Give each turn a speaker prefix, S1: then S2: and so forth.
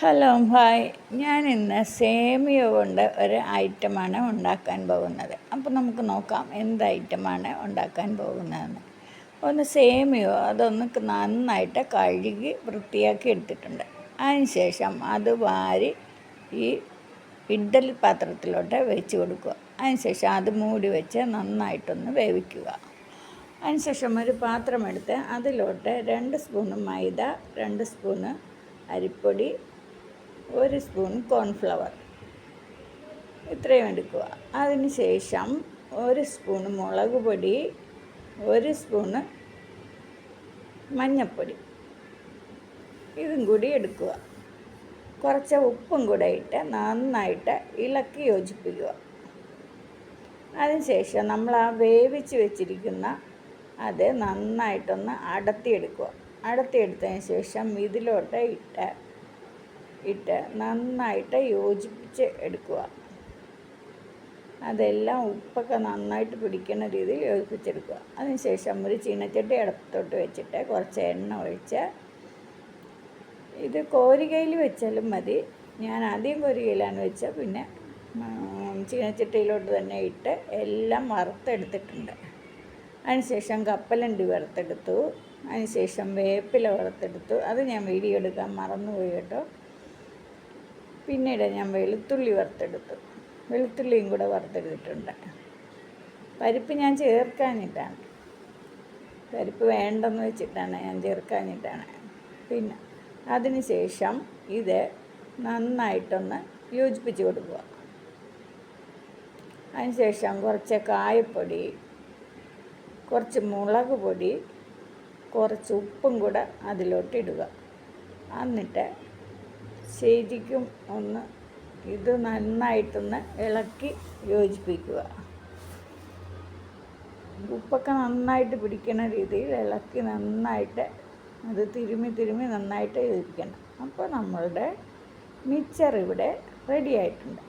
S1: Hello hi, ഞാൻ ഇന്ന് സേമിയ കൊണ്ട് ഒരു ഐറ്റമാണ് ഉണ്ടാക്കാൻ പോകുന്നത്. അപ്പോൾ നമുക്ക് നോക്കാം എന്ത് ഐറ്റമാണ് ഉണ്ടാക്കാൻ പോകുന്നതെന്ന്. ഒന്ന് സേമിയോ അതൊന്ന് നന്നായിട്ട് കഴുകി വൃത്തിയാക്കി എടുത്തിട്ടുണ്ട്. അതിനുശേഷം അത് വാരി ഈ ഇഡ്ഡലി പാത്രത്തിലോട്ട് വെച്ച് കൊടുക്കുക. അതിനുശേഷം അത് മൂടി വെച്ച് നന്നായിട്ടൊന്ന് വേവിക്കുക. അതിനുശേഷം ഒരു പാത്രമെടുത്ത് അതിലോട്ട് 2 സ്പൂണ് മൈദ, 2 സ്പൂണ് അരിപ്പൊടി, 1 സ്പൂൺ കോൺഫ്ലവർ ഇത്രയും എടുക്കുക. അതിന് ശേഷം 1 സ്പൂൺ മുളക് പൊടി, 1 സ്പൂണ് മഞ്ഞൾപ്പൊടി ഇതും കൂടി എടുക്കുക. കുറച്ച് ഉപ്പും കൂടെ ഇട്ട് നന്നായിട്ട് ഇളക്കി യോജിപ്പിക്കുക. അതിനുശേഷം നമ്മൾ ആ വേവിച്ച് വെച്ചിരിക്കുന്ന അത് നന്നായിട്ടൊന്ന് അടർത്തിയെടുക്കുക. അടർത്തിയെടുത്തതിന് ശേഷം ഇതിലോട്ട് ഇട്ട് നന്നായിട്ട് യോജിപ്പിച്ച് എടുക്കുക. അതെല്ലാം ഉപ്പൊക്കെ നന്നായിട്ട് പിടിക്കുന്ന രീതിയിൽ യോജിപ്പിച്ചെടുക്കുക. അതിനുശേഷം ഒരു ചീനച്ചട്ടി അടുപ്പത്തോട്ട് വെച്ചിട്ട് കുറച്ച് എണ്ണ ഒഴിച്ച്, ഇത് കോരികയിൽ വെച്ചാലും മതി. ഞാൻ ആദ്യം കോരികയിലാണ് വെച്ചാൽ പിന്നെ ചീനച്ചട്ടിയിലോട്ട് തന്നെ ഇട്ട് എല്ലാം വറുത്തെടുത്തിട്ടുണ്ട്. അതിനുശേഷം കപ്പലണ്ടി വറുത്തെടുത്തു. അതിനുശേഷം വേപ്പില വറുത്തെടുത്തു. അത് ഞാൻ വീഡിയോ എടുക്കാൻ മറന്നുപോയി കേട്ടോ. പിന്നീട് ഞാൻ വെളുത്തുള്ളി വറുത്തെടുത്തു. വെളുത്തുള്ളിയും കൂടെ വറുത്തെടുത്തിട്ടുണ്ട്. പരിപ്പ് ഞാൻ ചേർക്കാനിട്ടാണ്, പരിപ്പ് വേണ്ടെന്ന് വെച്ചിട്ടാണ് ഞാൻ ചേർക്കാനിട്ടാണ്. പിന്നെ അതിന് ശേഷം ഇത് നന്നായിട്ടൊന്ന് യോജിപ്പിച്ച് കൊടുക്കുക. അതിനുശേഷം കുറച്ച് കായപ്പൊടി, കുറച്ച് മുളക് പൊടി, കുറച്ച് ഉപ്പും കൂടെ അതിലോട്ട് ഇടുക. എന്നിട്ട് ശരിക്കും ഒന്ന് ഇത് നന്നായിട്ടൊന്ന് ഇളക്കി യോജിപ്പിക്കുക. ഉപ്പൊക്കെ നന്നായിട്ട് പിടിക്കുന്ന രീതിയിൽ ഇളക്കി നന്നായിട്ട് അത് തിരുമ്മി നന്നായിട്ട് യോജിപ്പിക്കണം. അപ്പോൾ നമ്മളുടെ മിക്സർ ഇവിടെ റെഡി ആയിട്ടുണ്ട്.